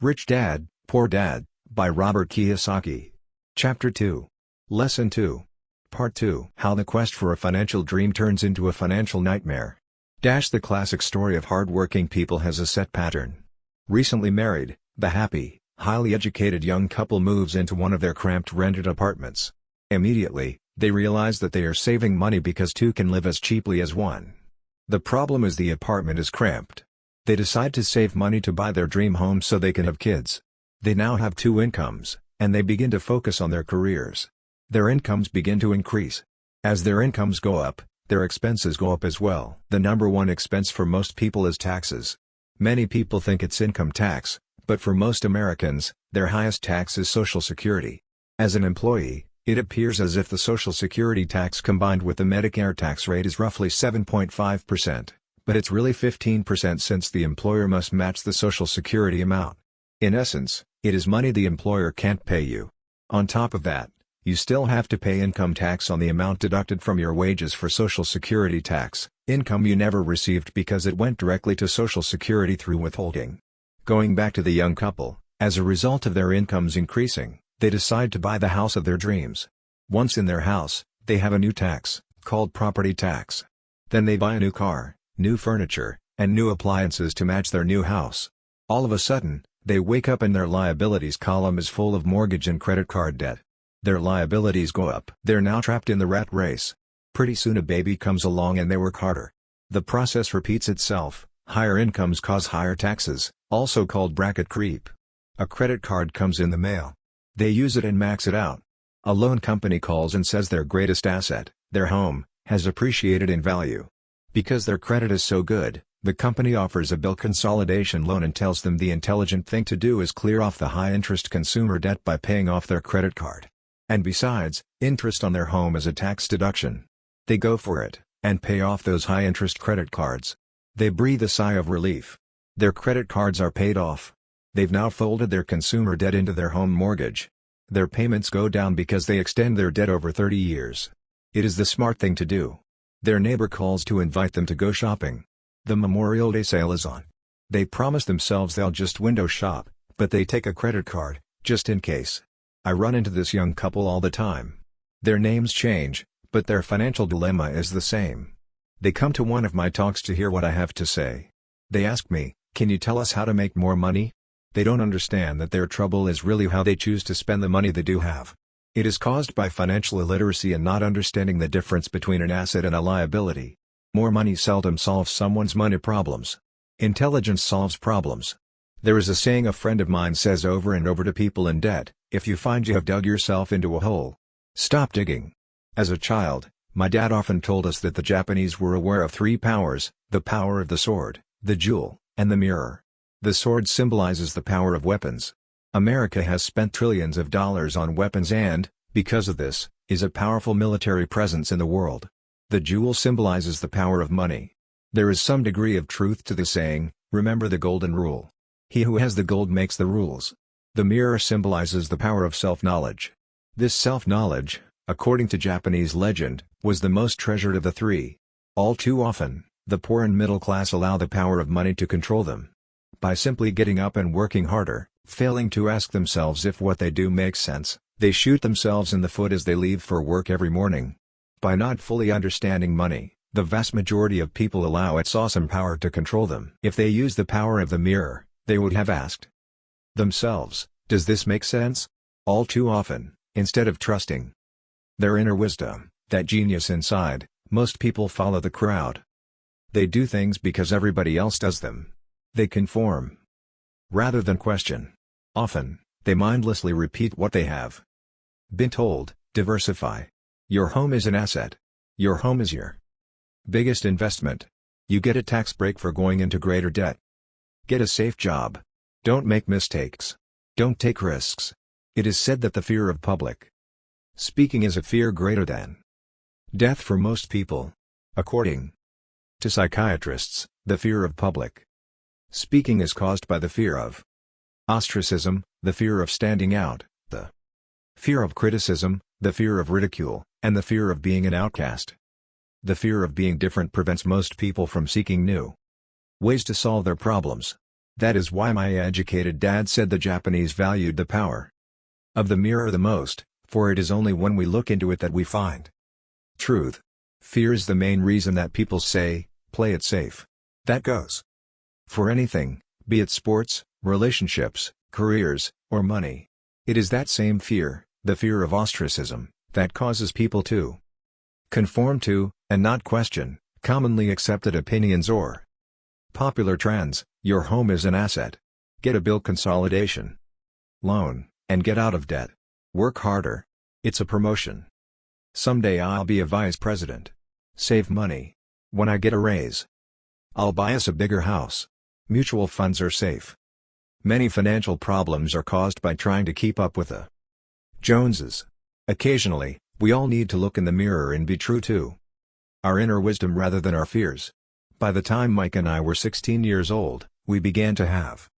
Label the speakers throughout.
Speaker 1: Rich Dad, Poor Dad, by Robert Kiyosaki. Chapter 2. Lesson 2. Part 2. How the quest for a financial dream turns into a financial nightmare. The classic story of hard-working people has a set pattern. Recently married, the happy, highly educated young couple moves into one of their cramped rented apartments. Immediately, they realize that they are saving money because two can live as cheaply as one. The problem is the apartment is cramped. They decide to save money to buy their dream home so they can have kids. They now have two incomes, and they begin to focus on their careers. Their incomes begin to increase. As their incomes go up, their expenses go up as well. The number one expense for most people is taxes. Many people think it's income tax, but for most Americans, their highest tax is Social Security. As an employee, it appears as if the Social Security tax combined with the Medicare tax rate is roughly 7.5%. But it's really 15% since the employer must match the Social Security amount. In essence, it is money the employer can't pay you. On top of that, you still have to pay income tax on the amount deducted from your wages for Social Security tax, income you never received because it went directly to Social Security through withholding. Going back to the young couple, as a result of their incomes increasing, they decide to buy the house of their dreams. Once in their house, they have a new tax, called property tax. Then they buy a new car, new furniture, and new appliances to match their new house. All of a sudden, they wake up and their liabilities column is full of mortgage and credit card debt. Their liabilities go up. They're now trapped in the rat race. Pretty soon a baby comes along and they work harder. The process repeats itself. Higher incomes cause higher taxes, also called bracket creep. A credit card comes in the mail. They use it and max it out. A loan company calls and says their greatest asset, their home, has appreciated in value. Because their credit is so good, the company offers a bill consolidation loan and tells them the intelligent thing to do is clear off the high-interest consumer debt by paying off their credit card. And besides, interest on their home is a tax deduction. They go for it, and pay off those high-interest credit cards. They breathe a sigh of relief. Their credit cards are paid off. They've now folded their consumer debt into their home mortgage. Their payments go down because they extend their debt over 30 years. It is the smart thing to do. Their neighbor calls to invite them to go shopping. The Memorial Day sale is on. They promise themselves they'll just window shop, but they take a credit card, just in case. I run into this young couple all the time. Their names change, but their financial dilemma is the same. They come to one of my talks to hear what I have to say. They ask me, "Can you tell us how to make more money?" They don't understand that their trouble is really how they choose to spend the money they do have. It is caused by financial illiteracy and not understanding the difference between an asset and a liability. More money seldom solves someone's money problems. Intelligence solves problems. There is a saying a friend of mine says over and over to people in debt: if you find you have dug yourself into a hole, stop digging. As a child, my dad often told us that the Japanese were aware of three powers: the power of the sword, the jewel, and the mirror. The sword symbolizes the power of weapons. America has spent trillions of dollars on weapons and, because of this, is a powerful military presence in the world. The jewel symbolizes the power of money. There is some degree of truth to the saying, remember the golden rule. He who has the gold makes the rules. The mirror symbolizes the power of self-knowledge. This self-knowledge, according to Japanese legend, was the most treasured of the three. All too often, the poor and middle class allow the power of money to control them. By simply getting up and working harder, failing to ask themselves if what they do makes sense, they shoot themselves in the foot as they leave for work every morning. By not fully understanding money, the vast majority of people allow its awesome power to control them. If they use the power of the mirror, they would have asked themselves, does this make sense? All too often, instead of trusting their inner wisdom, that genius inside, most people follow the crowd. They do things because everybody else does them. They conform rather than question. Often, they mindlessly repeat what they have been told. Diversify. Your home is an asset. Your home is your biggest investment. You get a tax break for going into greater debt. Get a safe job. Don't make mistakes. Don't take risks. It is said that the fear of public speaking is a fear greater than death for most people. According to psychiatrists, the fear of public speaking is caused by the fear of ostracism, the fear of standing out, the fear of criticism, the fear of ridicule, and the fear of being an outcast. The fear of being different prevents most people from seeking new ways to solve their problems. That is why my educated dad said the Japanese valued the power of the mirror the most, for it is only when we look into it that we find truth. Fear is the main reason that people say, play it safe. That goes for anything, be it sports, relationships, careers, or money. It is that same fear, the fear of ostracism, that causes people to conform to, and not question, commonly accepted opinions or popular trends. Your home is an asset. Get a bill consolidation loan, and get out of debt. Work harder. It's a promotion. Someday I'll be a vice president. Save money. When I get a raise, I'll buy us a bigger house. Mutual funds are safe. Many financial problems are caused by trying to keep up with the Joneses. Occasionally, we all need to look in the mirror and be true to our inner wisdom rather than our fears. By the time Mike and I were 16 years old, we began to have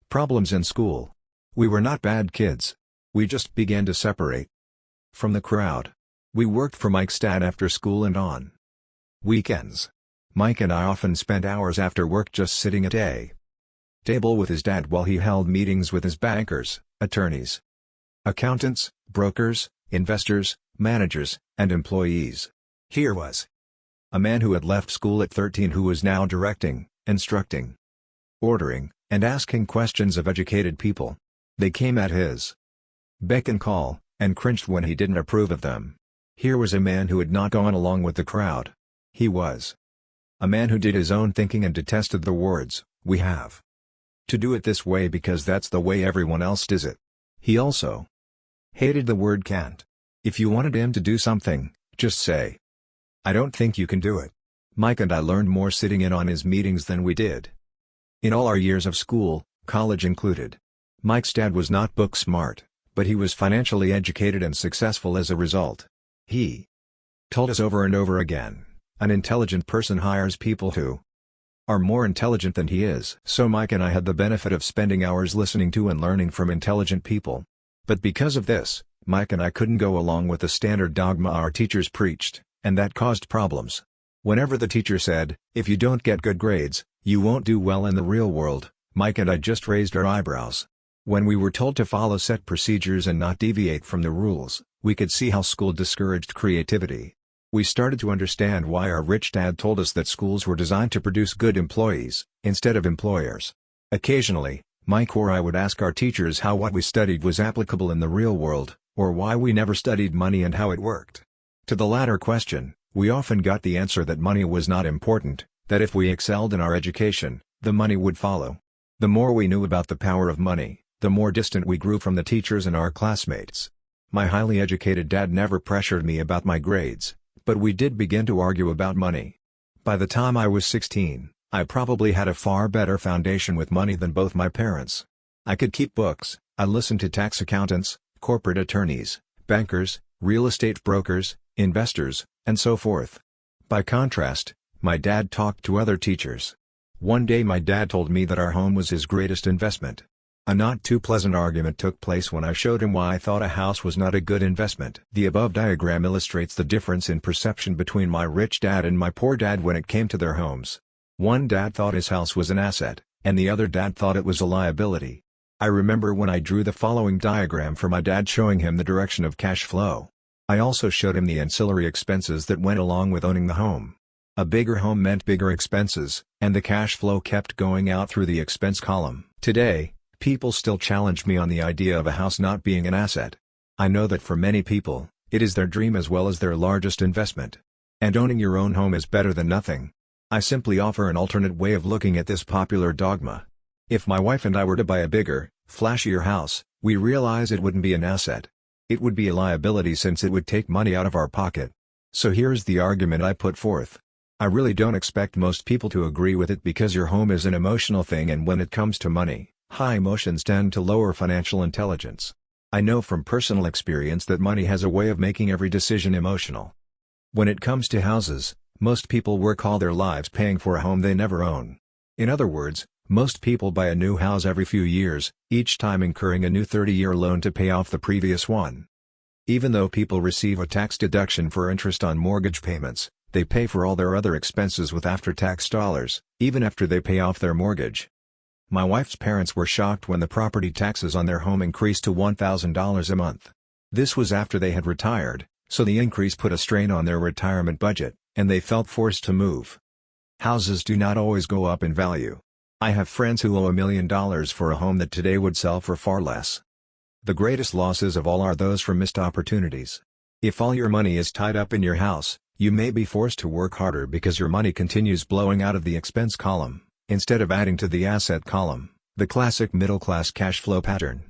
Speaker 1: problems in school. We were not bad kids. We just began to separate from the crowd. We worked for Mike's dad after school and on weekends. Mike and I often spent hours after work just sitting at a table with his dad while he held meetings with his bankers, attorneys, accountants, brokers, investors, managers, and employees. Here was a man who had left school at 13 who was now directing, instructing, ordering, and asking questions of educated people. They came at his beck and call, and cringed when he didn't approve of them. Here was a man who had not gone along with the crowd. He was a man who did his own thinking and detested the words, "We have to do it this way because that's the way everyone else does it." He also hated the word can't. If you wanted him to do something, just say, "I don't think you can do it." Mike and I learned more sitting in on his meetings than we did in all our years of school, college included. Mike's dad was not book smart, but he was financially educated and successful as a result. He told us over and over again, an intelligent person hires people who are more intelligent than he is. So Mike and I had the benefit of spending hours listening to and learning from intelligent people. But because of this, Mike and I couldn't go along with the standard dogma our teachers preached, and that caused problems. Whenever the teacher said, "If you don't get good grades, you won't do well in the real world," Mike and I just raised our eyebrows. When we were told to follow set procedures and not deviate from the rules, we could see how school discouraged creativity. We started to understand why our rich dad told us that schools were designed to produce good employees, instead of employers. Occasionally, Mike or I would ask our teachers how what we studied was applicable in the real world, or why we never studied money and how it worked. To the latter question, we often got the answer that money was not important, that if we excelled in our education, the money would follow. The more we knew about the power of money, the more distant we grew from the teachers and our classmates. My highly educated dad never pressured me about my grades, but we did begin to argue about money. By the time I was 16, I probably had a far better foundation with money than both my parents. I could keep books, I listened to tax accountants, corporate attorneys, bankers, real estate brokers, investors, and so forth. By contrast, my dad talked to other teachers. One day my dad told me that our home was his greatest investment. A not too pleasant argument took place when I showed him why I thought a house was not a good investment. The above diagram illustrates the difference in perception between my rich dad and my poor dad when it came to their homes. One dad thought his house was an asset, and the other dad thought it was a liability. I remember when I drew the following diagram for my dad showing him the direction of cash flow. I also showed him the ancillary expenses that went along with owning the home. A bigger home meant bigger expenses, and the cash flow kept going out through the expense column. Today, people still challenge me on the idea of a house not being an asset. I know that for many people, it is their dream as well as their largest investment. And owning your own home is better than nothing. I simply offer an alternate way of looking at this popular dogma. If my wife and I were to buy a bigger, flashier house, we realize it wouldn't be an asset. It would be a liability since it would take money out of our pocket. So here's the argument I put forth. I really don't expect most people to agree with it because your home is an emotional thing, and when it comes to money, high emotions tend to lower financial intelligence. I know from personal experience that money has a way of making every decision emotional. When it comes to houses, most people work all their lives paying for a home they never own. In other words, most people buy a new house every few years, each time incurring a new 30-year loan to pay off the previous one. Even though people receive a tax deduction for interest on mortgage payments, they pay for all their other expenses with after-tax dollars, even after they pay off their mortgage. My wife's parents were shocked when the property taxes on their home increased to $1,000 a month. This was after they had retired, so the increase put a strain on their retirement budget, and they felt forced to move. Houses do not always go up in value. I have friends who owe $1 million for a home that today would sell for far less. The greatest losses of all are those from missed opportunities. If all your money is tied up in your house, you may be forced to work harder because your money continues blowing out of the expense column, instead of adding to the asset column, the classic middle-class cash flow pattern.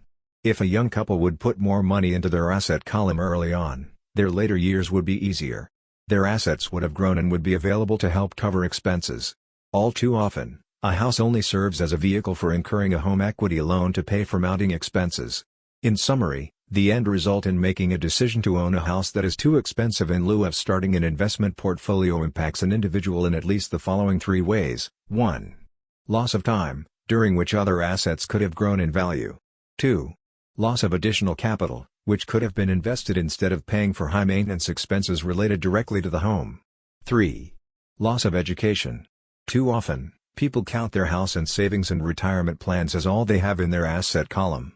Speaker 1: If a young couple would put more money into their asset column early on, their later years would be easier. Their assets would have grown and would be available to help cover expenses. All too often, a house only serves as a vehicle for incurring a home equity loan to pay for mounting expenses. In summary, the end result in making a decision to own a house that is too expensive in lieu of starting an investment portfolio impacts an individual in at least the following 3 ways. 1. Loss of time, during which other assets could have grown in value. 2. Loss of additional capital, which could have been invested instead of paying for high-maintenance expenses related directly to the home. 3. Loss of education. Too often, people count their house and savings and retirement plans as all they have in their asset column.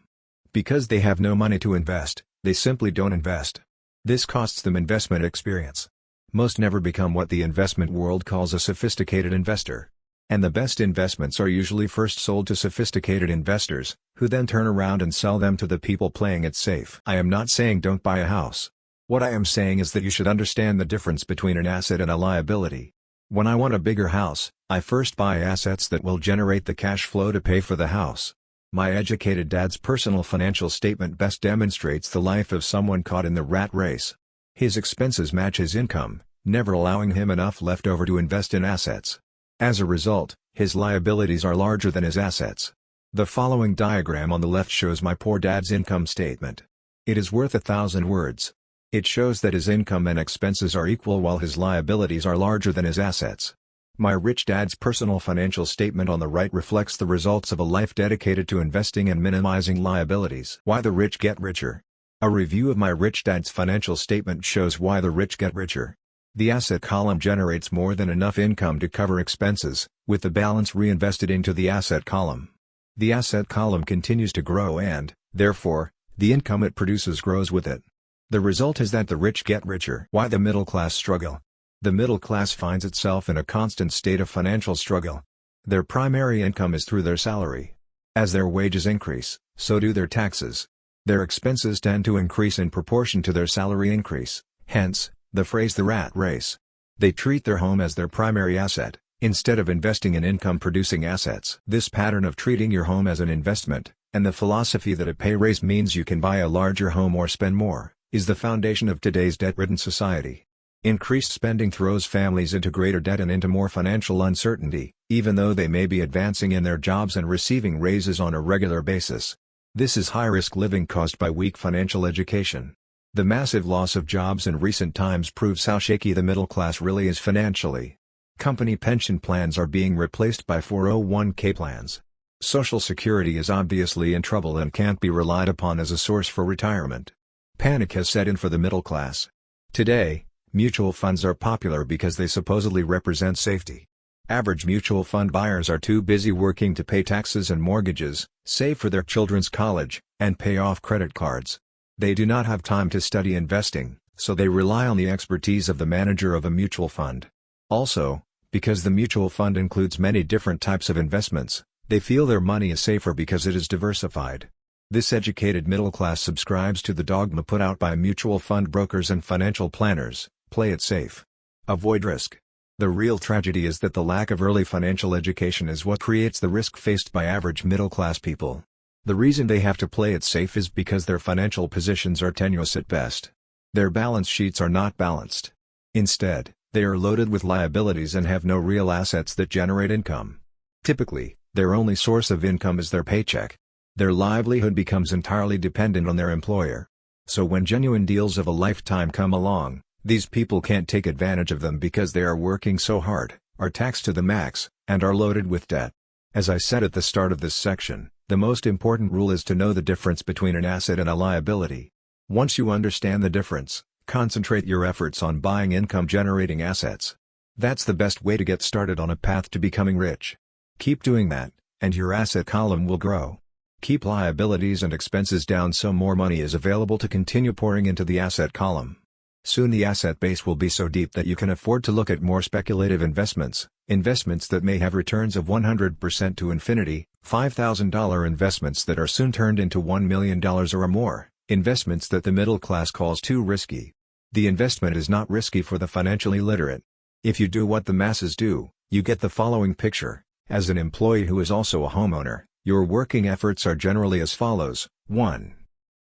Speaker 1: Because they have no money to invest, they simply don't invest. This costs them investment experience. Most never become what the investment world calls a sophisticated investor. And the best investments are usually first sold to sophisticated investors, who then turn around and sell them to the people playing it safe. I am not saying don't buy a house. What I am saying is that you should understand the difference between an asset and a liability. When I want a bigger house, I first buy assets that will generate the cash flow to pay for the house. My educated dad's personal financial statement best demonstrates the life of someone caught in the rat race. His expenses match his income, never allowing him enough left over to invest in assets. As a result, his liabilities are larger than his assets. The following diagram on the left shows my poor dad's income statement. It is worth 1,000 words. It shows that his income and expenses are equal while his liabilities are larger than his assets. My rich dad's personal financial statement on the right reflects the results of a life dedicated to investing and minimizing liabilities. Why the rich get richer. A review of my rich dad's financial statement shows why the rich get richer. The asset column generates more than enough income to cover expenses, with the balance reinvested into the asset column. The asset column continues to grow and, therefore, the income it produces grows with it. The result is that the rich get richer. Why the middle class struggle. The middle class finds itself in a constant state of financial struggle. Their primary income is through their salary. As their wages increase, so do their taxes. Their expenses tend to increase in proportion to their salary increase, hence, the phrase the rat race. They treat their home as their primary asset, instead of investing in income-producing assets. This pattern of treating your home as an investment, and the philosophy that a pay raise means you can buy a larger home or spend more, is the foundation of today's debt-ridden society. Increased spending throws families into greater debt and into more financial uncertainty, even though they may be advancing in their jobs and receiving raises on a regular basis. This is high-risk living caused by weak financial education. The massive loss of jobs in recent times proves how shaky the middle class really is financially. Company pension plans are being replaced by 401k plans. Social Security is obviously in trouble and can't be relied upon as a source for retirement. Panic has set in for the middle class. Today, mutual funds are popular because they supposedly represent safety. Average mutual fund buyers are too busy working to pay taxes and mortgages, save for their children's college, and pay off credit cards. They do not have time to study investing, so they rely on the expertise of the manager of a mutual fund. Also, because the mutual fund includes many different types of investments, they feel their money is safer because it is diversified. This educated middle class subscribes to the dogma put out by mutual fund brokers and financial planners: play it safe. Avoid risk. The real tragedy is that the lack of early financial education is what creates the risk faced by average middle-class people. The reason they have to play it safe is because their financial positions are tenuous at best. Their balance sheets are not balanced. Instead, they are loaded with liabilities and have no real assets that generate income. Typically, their only source of income is their paycheck. Their livelihood becomes entirely dependent on their employer. So when genuine deals of a lifetime come along, these people can't take advantage of them because they are working so hard, are taxed to the max, and are loaded with debt. As I said at the start of this section, the most important rule is to know the difference between an asset and a liability. Once you understand the difference, concentrate your efforts on buying income-generating assets. That's the best way to get started on a path to becoming rich. Keep doing that, and your asset column will grow. Keep liabilities and expenses down so more money is available to continue pouring into the asset column. Soon the asset base will be so deep that you can afford to look at more speculative investments that may have returns of 100% to infinity, $5,000 investments that are soon turned into $1 million or more, investments that the middle class calls too risky. The investment is not risky for the financially literate. If you do what the masses do, you get the following picture. As an employee who is also a homeowner, your working efforts are generally as follows. 1.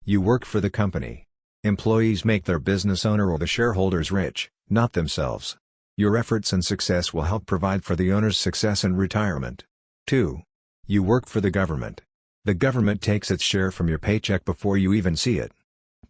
Speaker 1: You work for the company. Employees make their business owner or the shareholders rich, not themselves. Your efforts and success will help provide for the owner's success and retirement. 2. You work for the government. The government takes its share from your paycheck before you even see it.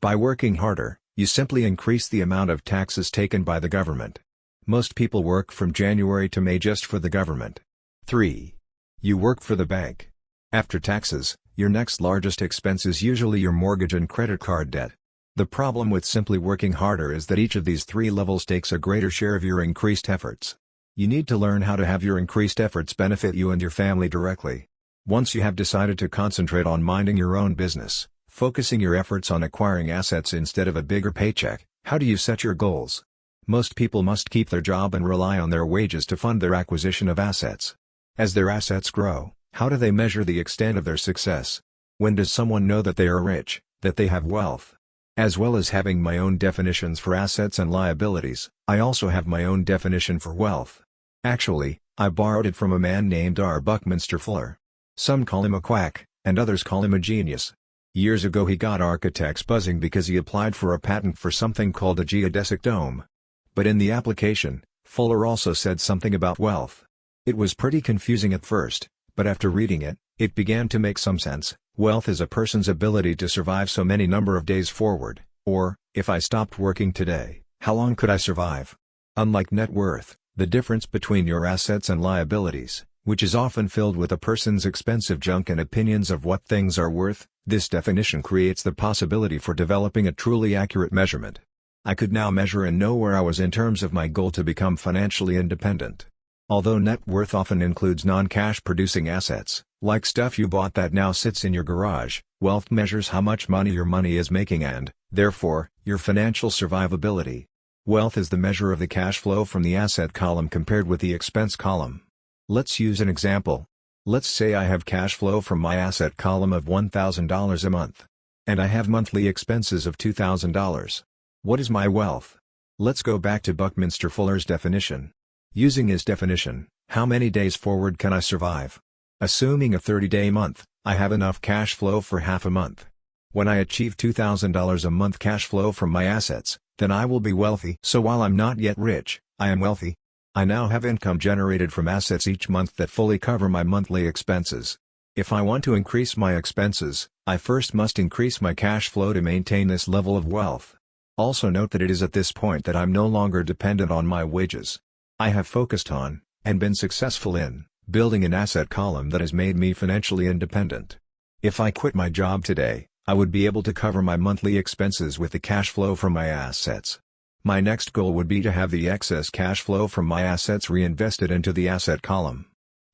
Speaker 1: By working harder, you simply increase the amount of taxes taken by the government. Most people work from January to May just for the government. 3. You work for the bank. After taxes, your next largest expense is usually your mortgage and credit card debt. The problem with simply working harder is that each of these three levels takes a greater share of your increased efforts. You need to learn how to have your increased efforts benefit you and your family directly. Once you have decided to concentrate on minding your own business, focusing your efforts on acquiring assets instead of a bigger paycheck, how do you set your goals? Most people must keep their job and rely on their wages to fund their acquisition of assets. As their assets grow, how do they measure the extent of their success? When does someone know that they are rich, that they have wealth? As well as having my own definitions for assets and liabilities, I also have my own definition for wealth. Actually, I borrowed it from a man named R. Buckminster Fuller. Some call him a quack, and others call him a genius. Years ago he got architects buzzing because he applied for a patent for something called a geodesic dome. But in the application, Fuller also said something about wealth. It was pretty confusing at first, but after reading it, it began to make some sense. Wealth is a person's ability to survive so many number of days forward, or, if I stopped working today, how long could I survive? Unlike net worth, the difference between your assets and liabilities, which is often filled with a person's expensive junk and opinions of what things are worth, this definition creates the possibility for developing a truly accurate measurement. I could now measure and know where I was in terms of my goal to become financially independent. Although net worth often includes non-cash producing assets, like stuff you bought that now sits in your garage, wealth measures how much money your money is making and, therefore, your financial survivability. Wealth is the measure of the cash flow from the asset column compared with the expense column. Let's use an example. Let's say I have cash flow from my asset column of $1,000 a month. And I have monthly expenses of $2,000. What is my wealth? Let's go back to Buckminster Fuller's definition. Using his definition, how many days forward can I survive? Assuming a 30-day month, I have enough cash flow for half a month. When I achieve $2,000 a month cash flow from my assets, then I will be wealthy. So while I'm not yet rich, I am wealthy. I now have income generated from assets each month that fully cover my monthly expenses. If I want to increase my expenses, I first must increase my cash flow to maintain this level of wealth. Also note that it is at this point that I'm no longer dependent on my wages. I have focused on, and been successful in, building an asset column that has made me financially independent. If I quit my job today, I would be able to cover my monthly expenses with the cash flow from my assets. My next goal would be to have the excess cash flow from my assets reinvested into the asset column.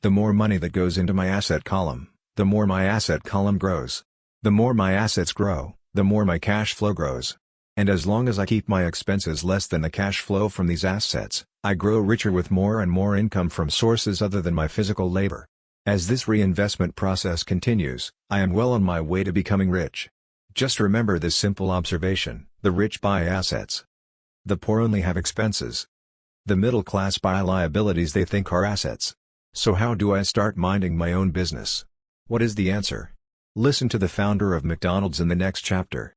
Speaker 1: The more money that goes into my asset column, the more my asset column grows. The more my assets grow, the more my cash flow grows. And as long as I keep my expenses less than the cash flow from these assets, I grow richer with more and more income from sources other than my physical labor. As this reinvestment process continues, I am well on my way to becoming rich. Just remember this simple observation: the rich buy assets. The poor only have expenses. The middle class buy liabilities they think are assets. So how do I start minding my own business? What is the answer? Listen to the founder of McDonald's in the next chapter.